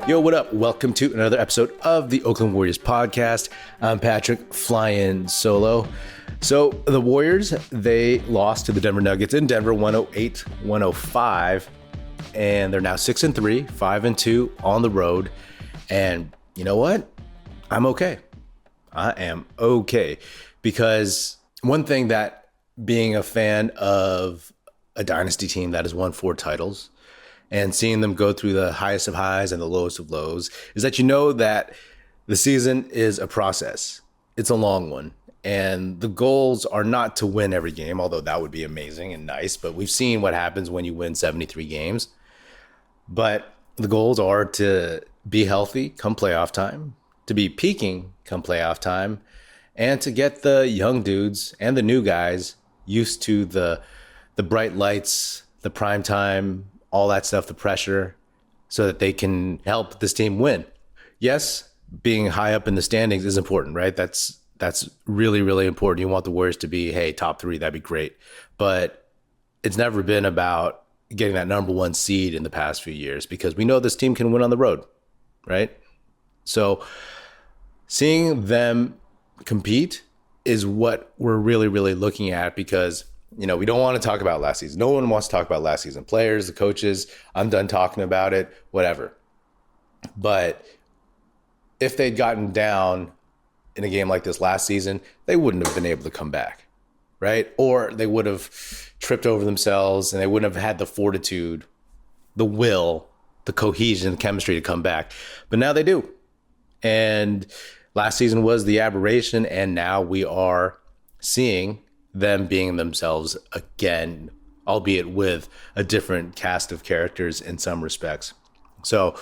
Yo, what up? Welcome to another episode of the Oakland Warriors podcast. I'm Patrick, flying solo. So the Warriors, they lost to the Denver Nuggets in Denver 108-105, and they're now 6-3, 5-2 on the road. And you know what? I'm okay. I am okay, because one thing that being a fan of a dynasty team that has won 4 titles and seeing them go through the highest of highs and the lowest of lows is that you know that the season is a process. It's a long one. And the goals are not to win every game, although that would be amazing and nice. But we've seen what happens when you win 73 games. But the goals are to be healthy come playoff time, to be peaking come playoff time, and to get the young dudes and the new guys used to the bright lights, the prime time, all that stuff, the pressure, so that they can help this team win. Yes, being high up in the standings is important, right? That's really, really important. You want the Warriors to be, hey, top 3, that'd be great. But it's never been about getting that number 1 seed in the past few years, because we know this team can win on the road, right? So seeing them compete is what we're really, really looking at, because you know, we don't want to talk about last season. No one wants to talk about last season. Players, the coaches, I'm done talking about it, whatever. But if they'd gotten down in a game like this last season, they wouldn't have been able to come back, right? Or they would have tripped over themselves and they wouldn't have had the fortitude, the will, the cohesion, the chemistry to come back. But now they do. And last season was the aberration, and now we are seeing them being themselves again, albeit with a different cast of characters in some respects. So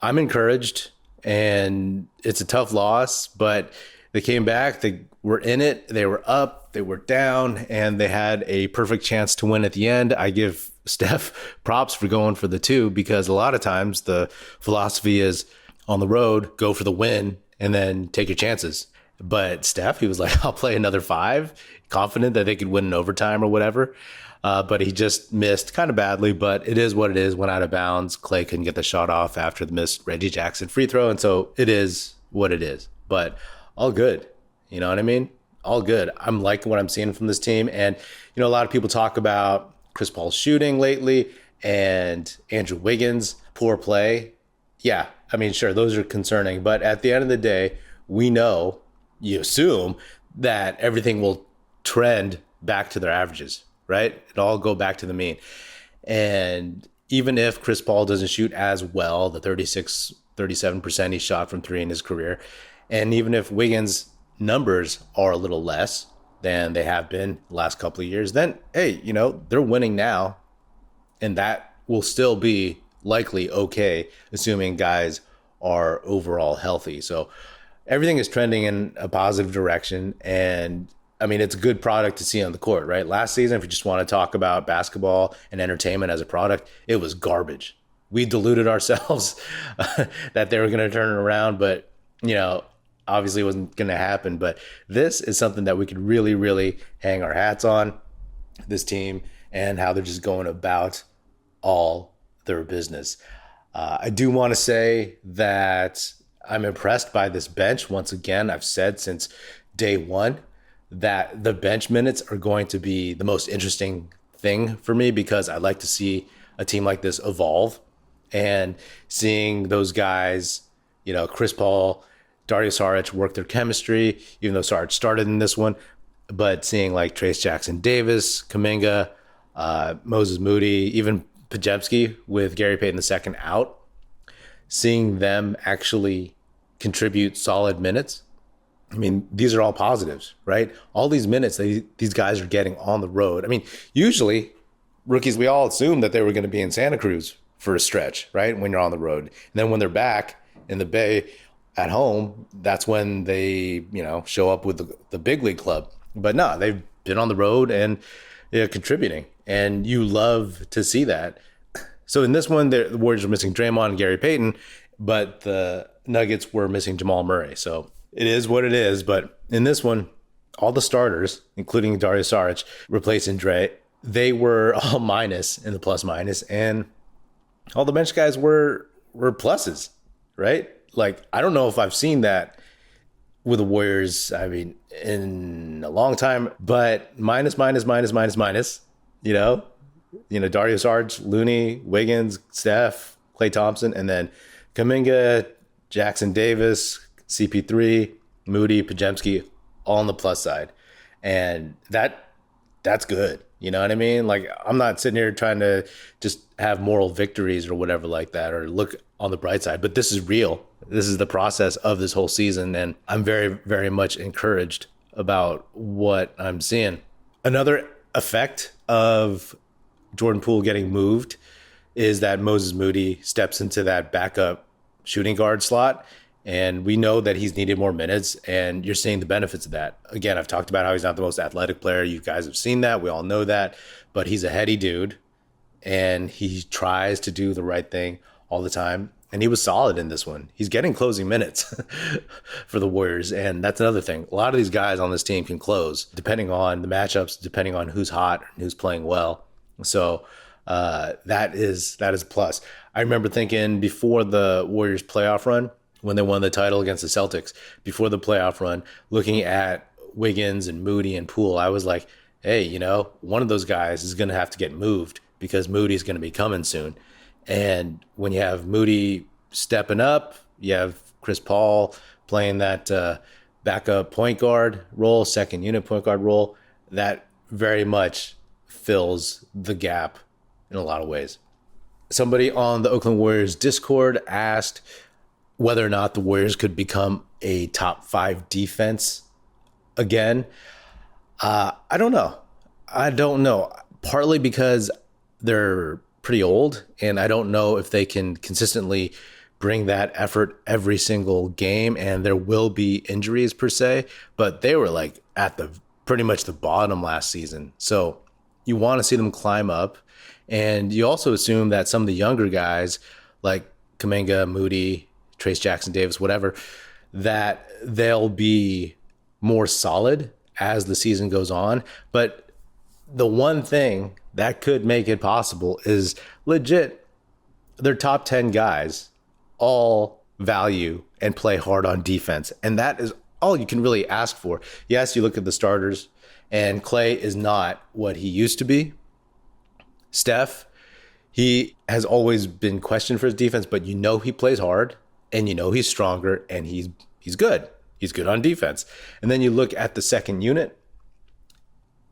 I'm encouraged, and it's a tough loss, but they came back, they were in it, they were up, they were down, and they had a perfect chance to win at the end. I give Steph props for going for the 2, because a lot of times the philosophy is on the road, go for the win, and then take your chances. But Steph, he was like, I'll play another 5, confident that they could win in overtime or whatever. But he just missed kind of badly, but it is what it is. Went out of bounds. Clay couldn't get the shot off after the missed Reggie Jackson free throw. And so it is what it is. But all good. You know what I mean? All good. I'm liking what I'm seeing from this team. And, you know, a lot of people talk about Chris Paul's shooting lately and Andrew Wiggins' poor play. Yeah, I mean, sure, those are concerning. But at the end of the day, we know, you assume that everything will trend back to their averages, right? It'll all go back to the mean. And even if Chris Paul doesn't shoot as well, the 37% he shot from 3 in his career, and even if Wiggins' numbers are a little less than they have been the last couple of years, then, hey, you know, they're winning now, and that will still be likely okay, assuming guys are overall healthy. So everything is trending in a positive direction, and I mean, it's a good product to see on the court, right? Last season, if you just want to talk about basketball and entertainment as a product, it was garbage. We deluded ourselves that they were going to turn it around, but, you know, obviously it wasn't going to happen. But this is something that we could really, really hang our hats on, this team, and how they're just going about all their business. I do want to say that I'm impressed by this bench. Once again, I've said since day one that the bench minutes are going to be the most interesting thing for me, because I like to see a team like this evolve, and seeing those guys, you know, Chris Paul, Dario Saric work their chemistry, even though Saric started in this one, but seeing like Trace Jackson Davis, Kuminga, Moses Moody, even Pajemski with Gary Payton II out, seeing them actually contribute solid minutes. I mean, these are all positives, right? All these minutes these guys are getting on the road. I mean, usually rookies, we all assume that they were going to be in Santa Cruz for a stretch, right? When you're on the road. And then when they're back in the Bay at home, that's when they, you know, show up with the big league club. But no, they've been on the road and they're contributing. And you love to see that. So in this one, the Warriors are missing Draymond and Gary Payton, but the Nuggets were missing Jamal Murray. So it is what it is. But in this one, all the starters, including Dario Saric, replacing Dre, they were all minus in the plus minus, and all the bench guys were pluses. right? Like, I don't know if I've seen that with the Warriors, I mean, in a long time, but minus, you know, Dario Saric, Looney, Wiggins, Steph, Klay Thompson, and then Kuminga, Jackson Davis, CP3, Moody, Pajemski, all on the plus side. And that's good. You know what I mean? Like, I'm not sitting here trying to just have moral victories or whatever like that, or look on the bright side, but this is real. This is the process of this whole season. And I'm very, very much encouraged about what I'm seeing. Another effect of Jordan Poole getting moved is that Moses Moody steps into that backup shooting guard slot. And we know that he's needed more minutes, and you're seeing the benefits of that. Again, I've talked about how he's not the most athletic player. You guys have seen that. We all know that. But he's a heady dude, and he tries to do the right thing all the time. And he was solid in this one. He's getting closing minutes for the Warriors. And that's another thing. A lot of these guys on this team can close, depending on the matchups, depending on who's hot and who's playing well. So that is a plus. I remember thinking before the Warriors playoff run, when they won the title against the Celtics, before the playoff run, looking at Wiggins and Moody and Poole, I was like, hey, one of those guys is going to have to get moved because Moody's going to be coming soon. And when you have Moody stepping up, you have Chris Paul playing that backup point guard role, second unit point guard role, that very much fills the gap in a lot of ways. Somebody on the Oakland Warriors Discord asked whether or not the Warriors could become a top 5 defense again. I don't know. Partly because they're pretty old, and I don't know if they can consistently bring that effort every single game, and there will be injuries per se, but they were like at the pretty much the bottom last season. So you want to see them climb up, and you also assume that some of the younger guys like Kuminga, Moody, Trace Jackson Davis, whatever, that they'll be more solid as the season goes on. But the one thing that could make it possible is legit, their top 10 guys all value and play hard on defense. And that is all you can really ask for. Yes, you look at the starters, and Klay is not what he used to be. Steph, he has always been questioned for his defense, but he plays hard. And he's stronger, and he's good. He's good on defense. And then you look at the second unit.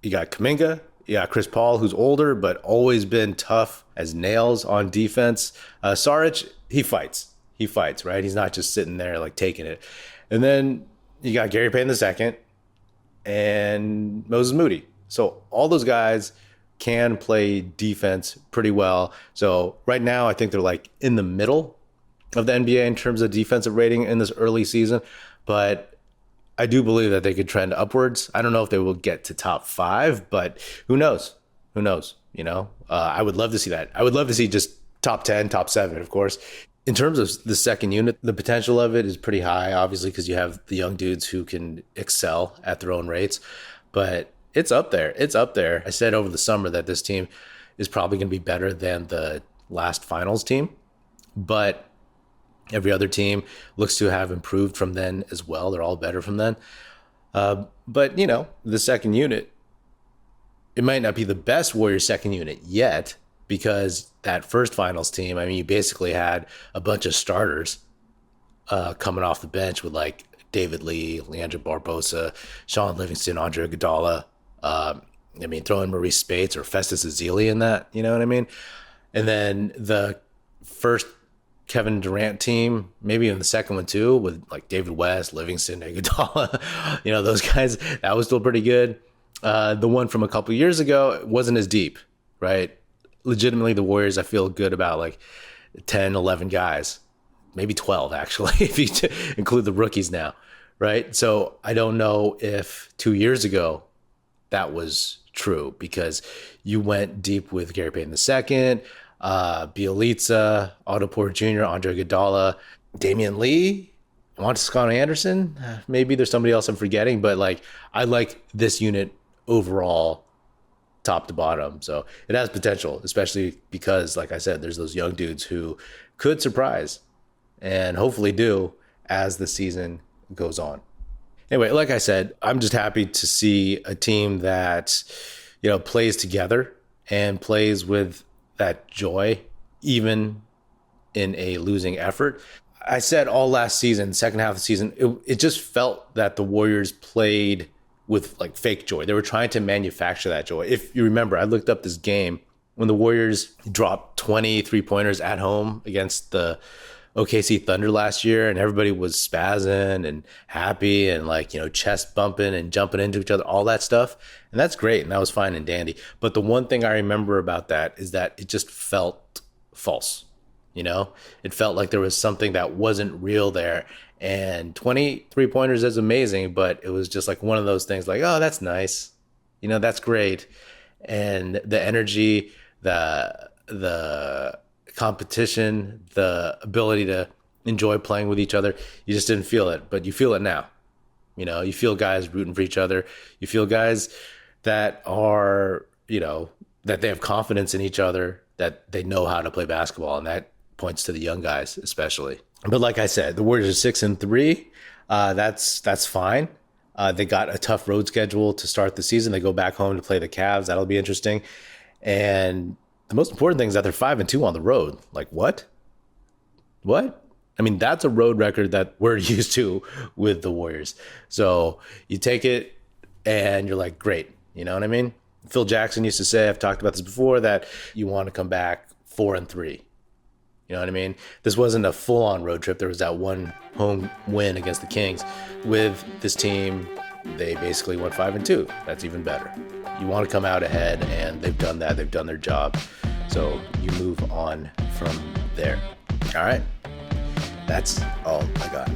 You got Kuminga. You got Chris Paul, who's older, but always been tough as nails on defense. Saric, he fights. He fights, right? He's not just sitting there like taking it. And then you got Gary Payton II and Moses Moody. So all those guys can play defense pretty well. So right now, I think they're like in the middle of the NBA in terms of defensive rating in this early season, but I do believe that they could trend upwards. I don't know if they will get to top 5, but who knows? I would love to see that. I would love to see just top 10, top 7, of course. In terms of the second unit, the potential of it is pretty high, obviously, because you have the young dudes who can excel at their own rates, but it's up there. I said over the summer that this team is probably going to be better than the last finals team, but every other team looks to have improved from then as well. They're all better from then. But, the second unit, it might not be the best Warriors second unit yet, because that first finals team, you basically had a bunch of starters coming off the bench with like David Lee, Leandro Barbosa, Sean Livingston, Andre Iguodala. Throw in Maurice Spates or Festus Ezeli in that, you know what I mean? And then the first Kevin Durant team, maybe in the second one too, with like David West, Livingston, Iguodala, those guys, that was still pretty good. The one from a couple of years ago wasn't as deep, right? Legitimately, the Warriors, I feel good about like 10, 11 guys, maybe 12 actually, if you include the rookies now, right? So I don't know if 2 years ago that was true, because you went deep with Gary Payton II, Bielitsa, Otto Porter Jr., Andre Iguodala, Damian Lee, Scott Anderson. Maybe there's somebody else I'm forgetting, but like I like this unit overall, top to bottom. So it has potential, especially because, like I said, there's those young dudes who could surprise and hopefully do as the season goes on. Anyway, like I said, I'm just happy to see a team that, plays together and plays with that joy, even in a losing effort. I said all last season, second half of the season, it just felt that the Warriors played with like fake joy. They were trying to manufacture that joy. If you remember, I looked up this game when the Warriors dropped 20 3-pointers at home against the OKC Thunder last year, and everybody was spazzing and happy and chest bumping and jumping into each other, all that stuff. And that's great. And that was fine and dandy. But the one thing I remember about that is that it just felt false. It felt like there was something that wasn't real there. And 20 3-pointers is amazing, but it was just like one of those things like, oh, that's nice. That's great. And the energy, the competition, the ability to enjoy playing with each other, you just didn't feel it, but you feel it now. You feel guys rooting for each other. You feel guys that are, that they have confidence in each other, that they know how to play basketball, and that points to the young guys especially. But like I said, the Warriors are 6-3. That's fine. They got a tough road schedule to start the season. They go back home to play the Cavs. That'll be interesting. And the most important thing is that they're 5-2 on the road. Like what? I mean, that's a road record that we're used to with the Warriors. So you take it and you're like, great. You know what I mean? Phil Jackson used to say, I've talked about this before, that you want to come back 4-3. You know what I mean? This wasn't a full-on road trip. There was that one home win against the Kings. With this team, they basically went 5-2. That's even better. You want to come out ahead, and they've done that. They've done their job. So you move on from there. All right? That's all I got.